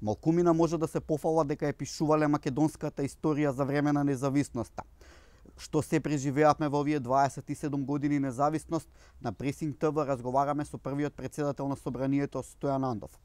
Малкумина може да се пофала дека е пишувале македонската историја за време на независноста. Што се преживеавме во овие 27 години независност, на Пресинг ТВ разговараме со првиот председател на собранието Стојан Андов.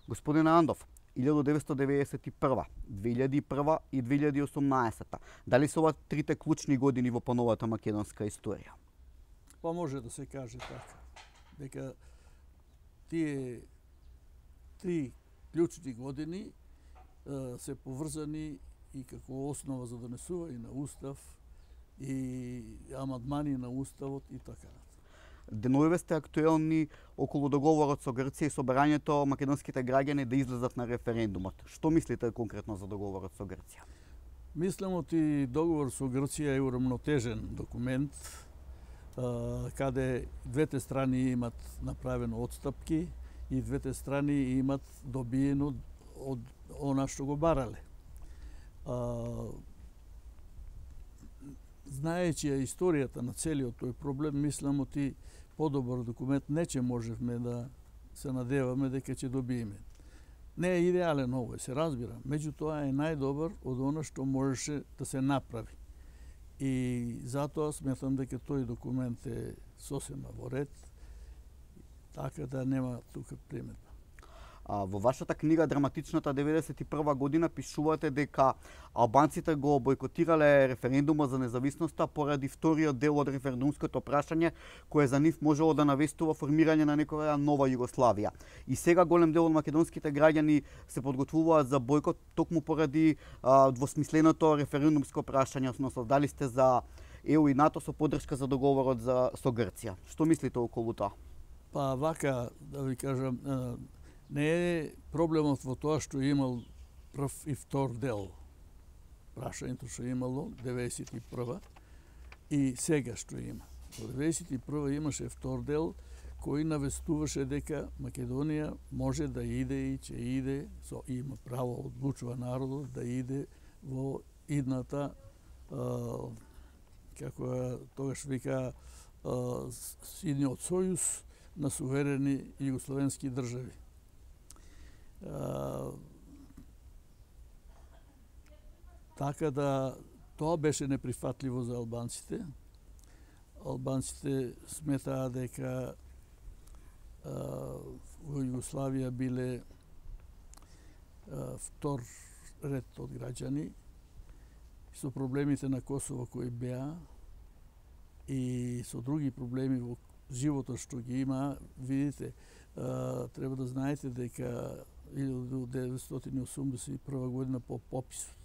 Господин Андов, 1991, 2001 и 2018. Дали се ова трите клучни години во поновата македонска историја? Па може да се каже така. Дека тие три клучни години се поврзани и како основа за донесување на устав и амандмани на уставот и така. Деновиве сте актуелни околу договорот со Грција и собрањето македонските граѓани да излезат на референдумот. Што мислите конкретно за договорот со Грција? Мислам и договор со Грција е урамнотежен документ, каде двете страни имат направено отстапки и двете страни имат добиено од она што го барале. Знаејќи ја историјата на целиот тој проблем, мислам и подобар документ не ќе можевме да се надеваме дека ќе добиеме. Не е идеален овој, се разбира, меѓутоа е најдобар од она што можеше да се направи. И затоа сметам дека тој документ е сосема во ред, така да нема тука приметба. Во вашата книга Драматичната 91 година пишувате дека албанците го бойкотирале референдумот за независноста поради вториот дел од референдумското прашање кое за нив можело да навестува формирање на некоја нова Југославија. И сега голем дел од македонските граѓани се подготвуваат за бойкот токму поради двосмисленото референдумско прашање, односно дали сте за ЕУ и НАТО со поддршка за договорот со Грција. Што мислите околу тоа? Па вака, да ви кажам, не е проблемот во тоа што имал прв и втор дел. Прашањето што имало 91 и сега што има. Во 91 имаше втор дел кој навестуваше дека Македонија може да иде и ќе иде, има право одлучува народот да иде во идната како тогаш вика идниот сојуз на суверени југословенски држави. Така да тоа беше неприфатливо за албанците. Албанците сметаа дека во Југославија биле втор ред од граѓани со проблемите на Косово кои беа и со други проблеми во животот што ги има. Видите, треба да знаете дека 1981 година по пописот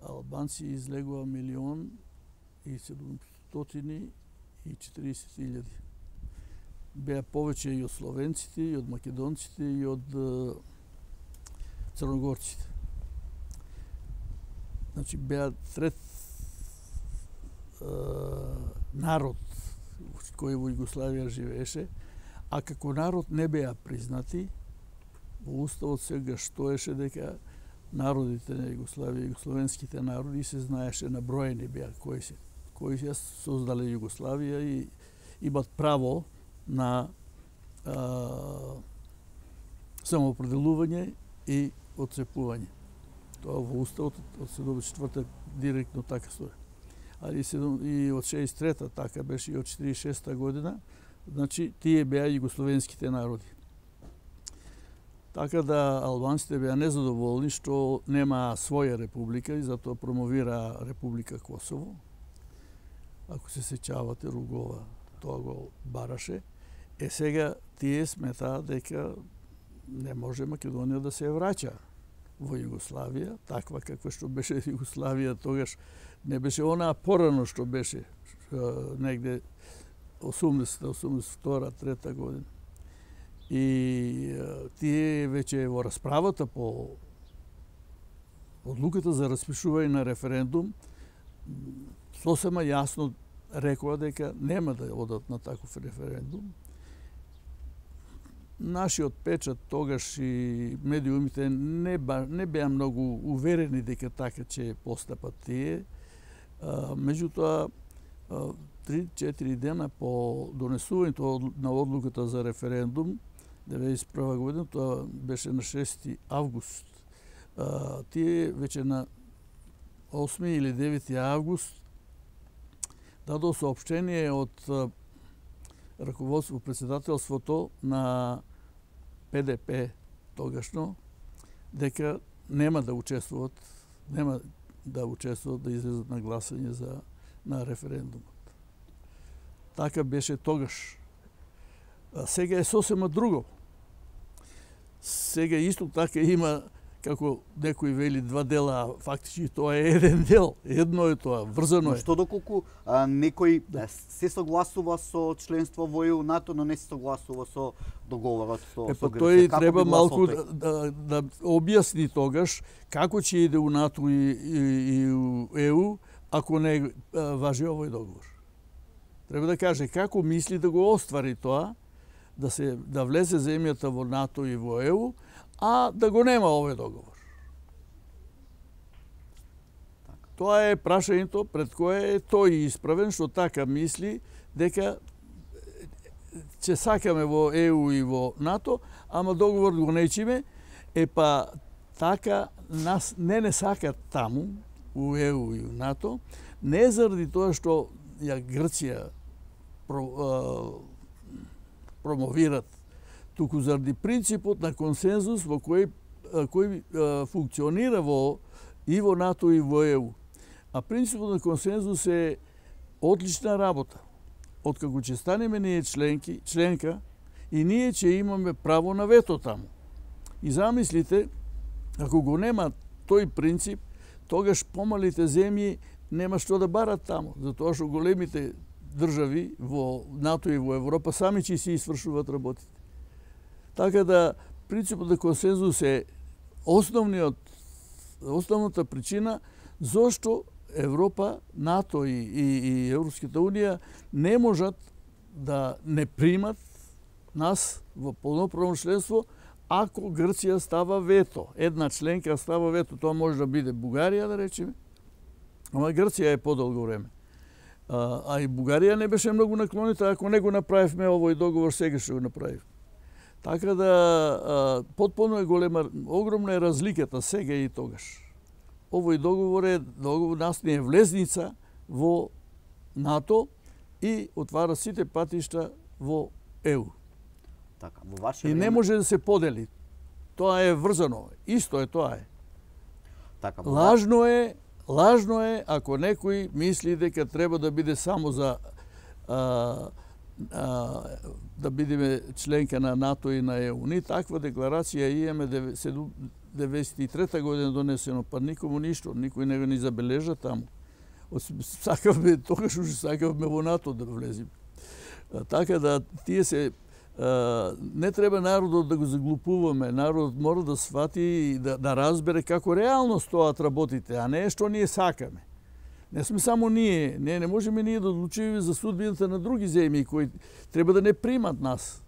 албанци излегува 1.740.000. Беа повеќе и од словенците, и од македонците, и од црногорците. Значи беа трет народ кој во Југославија живееше, а како народ не беа признати. Во уставот сега стоеше дека народите на Југославија, југословенските народи се знаеше на броени беа кои се создале Југославија и имат право на самоопределување и отцепување. Тоа во уставот од 74 директно така стои. И од 63-та така беше и од 46-та година, значи тие беа југословенските народи. Така да албанците беа незадоволни што нема своја република и затоа промовира Република Косово. Ако се сеќавате, Ругова тоа го бараше. Сега тие сметаа дека не може Македонија да се враќа во Југославија, таква каква што беше Југославија тогаш. Не беше онаа порано што беше негде 80-та, 82-та, 3-та година. И тие веќе во расправата по одлуката за распишување на референдум сосема јасно рекоа дека нема да одат на таков референдум. Нашиот печат тогаш и медиумите не беа многу уверени дека така ќе постапат тие. Меѓутоа, 3-4 дена по донесувањето на одлуката за референдум, 1991 година, тоа беше на 6 август. Тие веќе на 8 или 9 август дадо соопштение од раководство, председателството на ПДП тогашно, дека нема да учествуват да излезат на гласање на референдумот. Така беше тогаш. Сега е сосема друго. Сега исто така има, како некој вели, два дела, а фактички тоа е еден дел. Едно е тоа, врзано е. Што доколку некој се согласува со членство во ЕУ НАТО, но не се согласува со договорот со Грција. Тој треба малку да објасни тогаш како ќе иде у НАТО и у ЕУ ако не важи овој договор. Треба да каже како мисли да го оствари тоа, да влезе земјата во НАТО и во ЕУ, а да го нема овој договор. Тоа е прашањето пред кое е тој исправен, што така мисли дека ќе сакаме во ЕУ и во НАТО, ама договор го нечиме, така нас не сакат таму, у ЕУ и у НАТО, не заради тоа што ја Грција промовират, туку заради принципот на консензус во кој функционира и во НАТО и во ЕУ. А принципот на консензус е одлична работа. Откако ќе станеме ние членка, и ние ќе имаме право на вето таму. И замислите, ако го нема тој принцип, тогаш помалите земји нема што да барат таму, затоа што големите држави во НАТО и во Европа сами ќе си извршуваат работите. Така да принципот на консензус е основната причина зошто Европа, НАТО и Европската унија не можат да не примат нас во полноправно членство ако Грција става вето. Една членка става вето, тоа може да биде Бугарија, да речеме, ама Грција е подолго време. А и Бугарија не беше многу наклонита, ако не го направивме овој договор, сега ще го направив. Така да потполно е огромна е разликата сега и тогаш. Овој договор нас не е влезница во НАТО и отвара сите патишта во ЕУ. Така, во ваше време... И не може да се подели. Тоа е врзано. Исто е тоа е. Така, Лажно е ако некој мисли дека треба да биде само за да бидеме членка на НАТО и на ЕУ. Ни таква декларација имаме 93-та година донесено, па никому ништо, никој не го ни забележа таму. Сакавме, тогаш уште сакавме во НАТО да влеземе. Така да тие се не треба народот да го заглупуваме, народот мора да свати и да разбере како реално стоат работите, а не што ние сакаме. Не сме само ние, не можеме ние да одлучиме за судбината на други земји кои треба да не примат нас.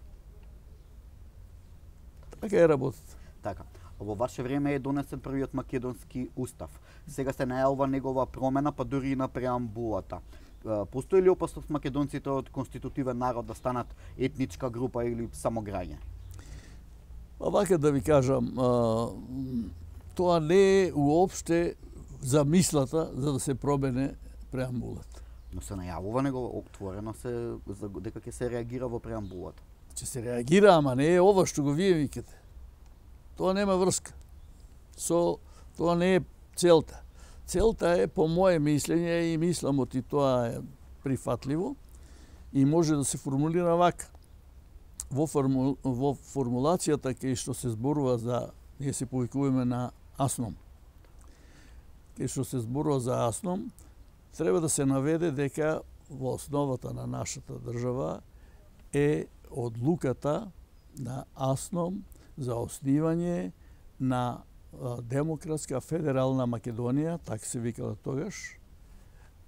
Така е работата. Така. Во ваше време е донесен првиот македонски устав. Сега се најавува негова промена, па дури и на преамбулата. Постои ли опасност македонците од конститутивен народ да станат етничка група или самограѓани? Вака да ви кажам, тоа не е уопште замислата за да се промене преамбулата. Но се најавува него отворено дека ќе се реагира во преамбулата. Ќе се реагира, ама не е ова што го вие викате. Тоа нема врска. Тоа не е целта. Целта е, по моje мислење, и мисламот и тоа е прифатливо, и може да се формулира вака. Во формулацијата кај што се зборува за, ние се повикуваме на АСНОМ, кај што се зборува за АСНОМ, треба да се наведе дека во основата на нашата држава е одлуката на АСНОМ за основање на Демократска федерална Македонија, така се викала тогаш,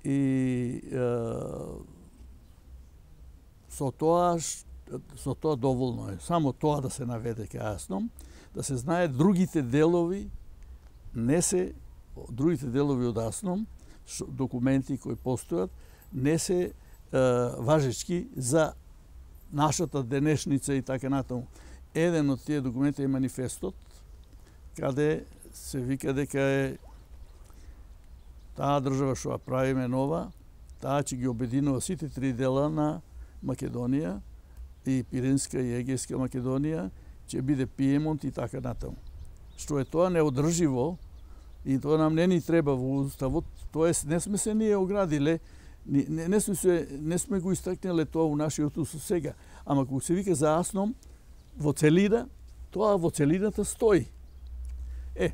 и со тоа доволно е. Само тоа да се наведе кај АСНОМ, да се знае другите делови од АСНОМ, документи кои постојат, не се важечки за нашата денешница и така натаму. еден од тие документи е манифестот, каде се вика дека е таа држава што ја правиме нова, таа ќе ги обединува сите три дела на Македонија, и Пиринска и Егејска Македонија, ќе биде Пиемонт и така натаму. Што е тоа неодрживо и тоа нам не ни треба во уставот, тоест не сме се ние оградиле, не сме го истакнеле тоа во нашиот устав сега, ама кога се вика за Асном во целина, тоа во целината стои.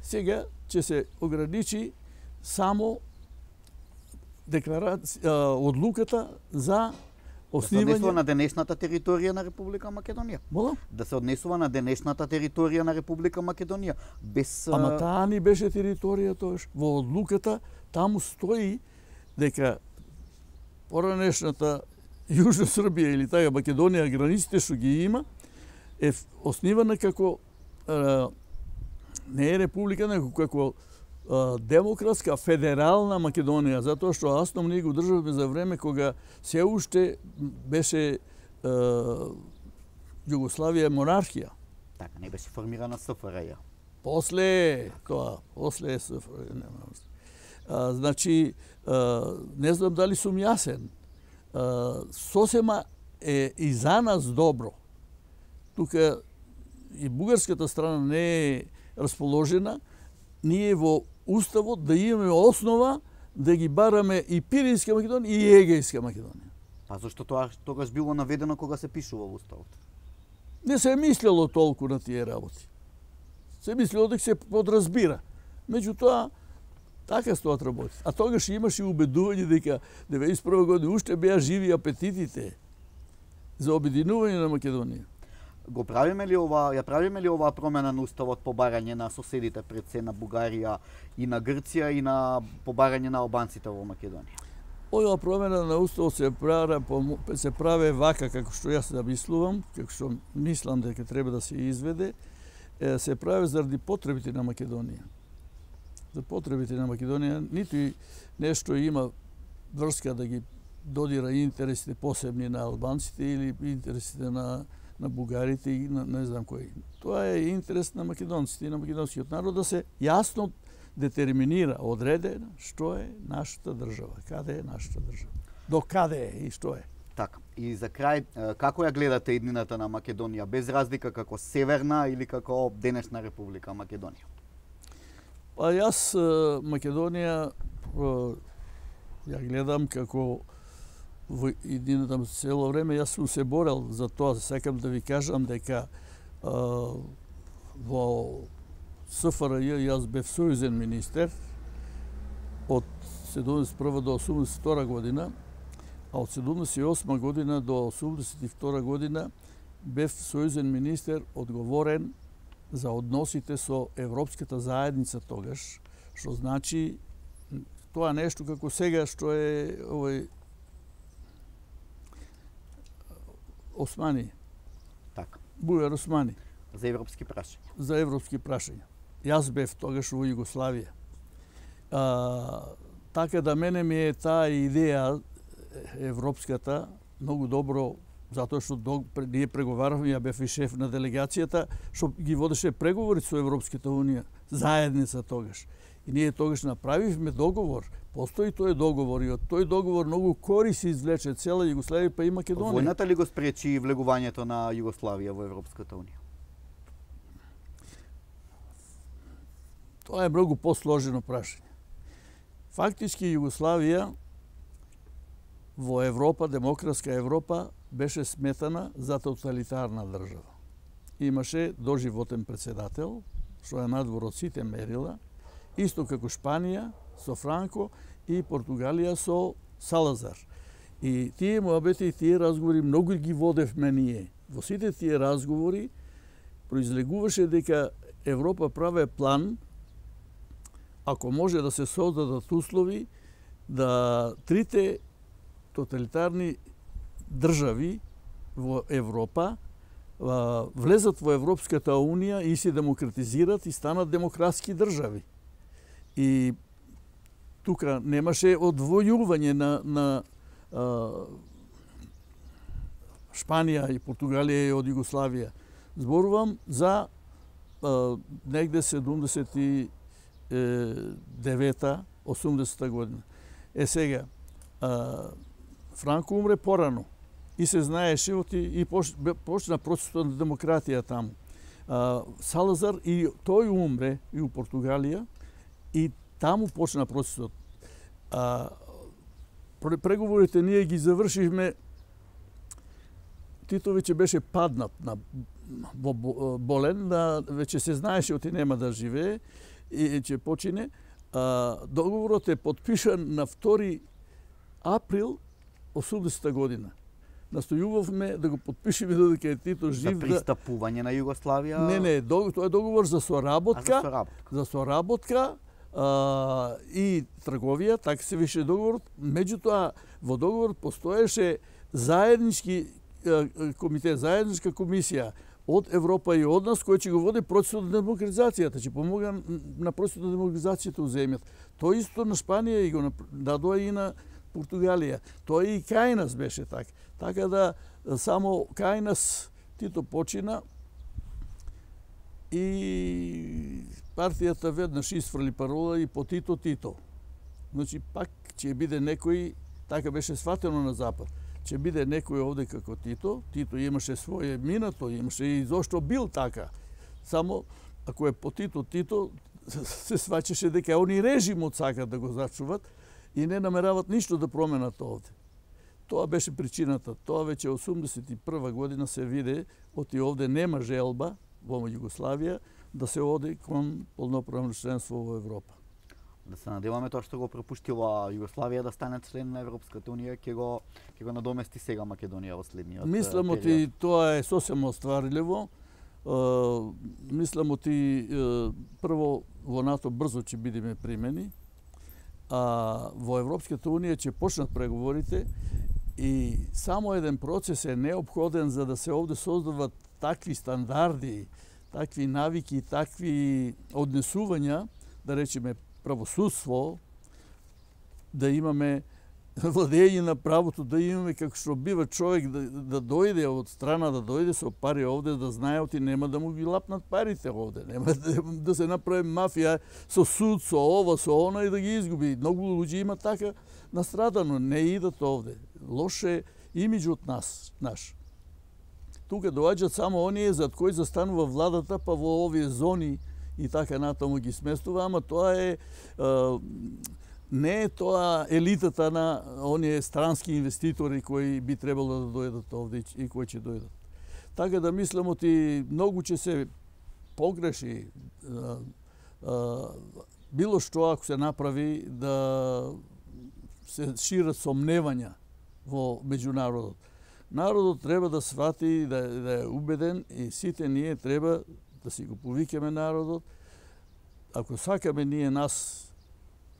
Сега ќе се ограничи само одлуката за да се однесува на денешната територија на Република Македонија. Мола? Да се однесува на денешната територија на Република Македонија. Без... Ама таа ни беше територија тоаш. Во одлуката таму стои дека поранешната Јужна Србија или таа Македонија, границите што ги има, е основана како не е република, него како демократска федерална Македонија, затоа што Асном ние го државме за време кога се уште беше Југославија монархија. Така, не беше формирана СФРЈ. После СФРЈ. Значи, не знам дали сум јасен. Сосема е и за нас добро. Тука и бугарската страна не е расположена, ние во Уставот да имаме основа да ги бараме и Пиринска Македонија и Егејска Македонија. Па зашто тоа тогаш било наведено кога се пишува во Уставот? Не се мислело толку на тие работи. Се мислело дека се подразбира. Меѓутоа, така стоат работи. А тогаш имаше убедување дека 91 година уште беа живи апетитите за обединување на Македонија. Ја правиме ли оваа промена на уставот по барање на соседите пред се на Бугарија и на Грција и на побарање на албанците во Македонија? Оваа промена на уставот се прави вака како што јас замислувам, како што мислам дека треба да се изведе, се прави заради потребите на Македонија. За потребите на Македонија ниту нешто има врска да ги додира интересите посебни на албанците или интересите на бугарите и не знам кои. Тоа е интерес на македонците и на македонскиот народ да се јасно детерминира, одреде што е нашата држава, каде е нашата држава, до каде е и што е. Така, и за крај, како ја гледате иднината на Македонија, без разлика како Северна или како денешна Република Македонија? Па јас Македонија ја гледам како во иднината цело време. Јас сум се борел за тоа, сакам да ви кажам дека во СФРЈ јас бев сојузен министер од 71 до 82 година, а од 78 година до 82 година бев сојузен министер одговорен за односите со Европската заедница тогаш, што значи тоа нешто како сега што е овој Османи. Така. Бујар Османи. За европски прашања. За европски прашања. Јас бев тогаш во Југославија. Така да мене ми е таа идеја европската многу добро, затоа што ние преговаравме, ја бев и шеф на делегацијата што ги водеше преговори со Европската унија, заедница тогаш. И ние тогаш направивме договор. Постои тој договор и од тој договор многу корист извлече цела Југославија па и Македонија. Војната ли го спречи влегувањето на Југославија во Европската унија? Тоа е многу посложено прашање. Фактички Југославија во Европа, демократска Европа, беше сметана за тоталитарна држава. Имаше доживотен председател, што е надвор од сите мерила, исто како Шпанија со Франко и Португалија со Салазар. И тие муабети и тие разговори многу ги водевме ние. Во сите тие разговори произлегуваше дека Европа праве план, ако може да се создадат услови, да трите тоталитарни држави во Европа влезат во Европската унија и се демократизират и станат демократски држави. И тука немаше одвојување на Шпанија и Португалија и од Југославија. Зборувам за негде 79-та, 80-та година. Сега, Франко умре порано и се знаеше и почна процесот на демократија таму. Салазар и тој умре и у Португалија и таму почна процесот. Преговорите ние ги завршивме. Тито веќе беше паднат болен, веќе се знаеше оти нема да живее и ќе почине. Договорот е подпишан на 2 април 80-та година. Настојувавме да го подпишеме додека е Тито жив. За пристапување на Југославија? Не, тоа е договор за соработка. За соработка и трговија, така се више договорот. Меѓутоа, во договорот постоеше заеднички комитет, заедничка комисија од Европа и од нас, кој ќе го води процесот на демократизацијата, ќе помога на процесот на демократизацијата у земјата. Тоа исто на Шпанија и го дадоа и на Португалија. Тоа и кај нас беше така. Така да само кај нас Тито почина и партијата веднаш isfrли парола и по Тито Тито. Значи пак ќе биде некој, така беше сватено на запад, ќе биде некој овде како Тито. Тито имаше своје минато, имаше и зошто бил така. Само ако е по Тито Тито, се сваќаше дека они режимот сакат да го зачуват и не намерават ништо да променат овде. Тоа беше причината. Тоа веќе 81 година се виде, оти овде нема желба во Југославија да се оди кон полноправно членство во Европа. Да се надеваме тоа што го пропуштила Југославија да стане член на Европската унија, ќе го надомести сега Македонија во следниот период. Мислам оти тоа е сосема остварливо. Мислам оти прво во НАТО брзо ќе бидеме примени, а во Европската унија ќе почнат преговорите и само еден процес е неопходен за да се овде создават такви стандарди, такви навики, такви однесувања, да речеме правосудство, да имаме владење на правото, да имаме како што бива човек да дојде од страна, да дојде со пари овде, да знае оти нема да му ги лапнат парите овде, нема да се направи мафија со суд, со ова, со она и да ги изгуби. Многу луѓе има така настрадано, не идат овде. Лоше имиджот наш. Тука доаѓаат само оние зад кои застанува владата, па во овие зони и така натаму ги сместува, ама тоа е не е тоа елитата на оние странски инвеститори кои би требало да дојдат овде и кои ќе дојдат. Така да мислам оти многу ќе се погреши било што ако се направи да се шират сомневања во меѓународот. Народот треба да свати, да е убеден и сите ние треба да си го повикаме народот. Ако сакаме ние нас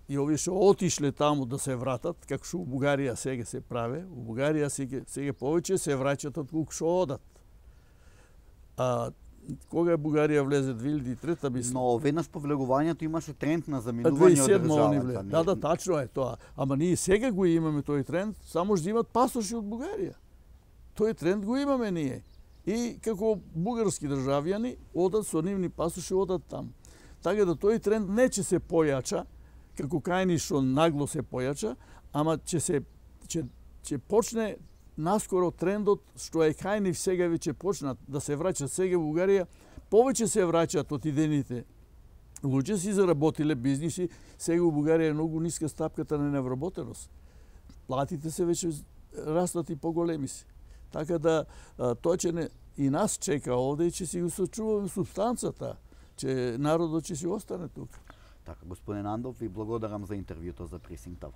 и овие што отишле таму да се вратат, како што у Бугарија сега се праве, у Бугарија сега повеќе се враќат од колку што одат. Кога Бугарија влезе 2003-та, мислам. Но веднаш по влегувањето имаше тренд на заминување од државата. Да, тачно е тоа. Ама ние сега го имаме тој тренд, само што имат пасоши од Бугарија. Тој тренд го имаме ние. И како бугарски државјани одат со нивни пасоши, одат таму. Така да тој тренд не ќе се појача, како кај ни што нагло се појача, ама ќе почне наскоро трендот што е кај нив сега веќе почнат да се враќат сега во Бугарија, повеќе се враќаат од идените. Луѓе си заработиле бизниси, сега во Бугарија е многу ниска стапката на невработеност. Платите се веќе растат и поголеми си. Така да тоа ќе и нас чека овде и ќе си го сочуваме субстанцата, че народот ќе си остане тука. Така, господин Андов, ви благодарам за интервјуто за Пресинг ТВ.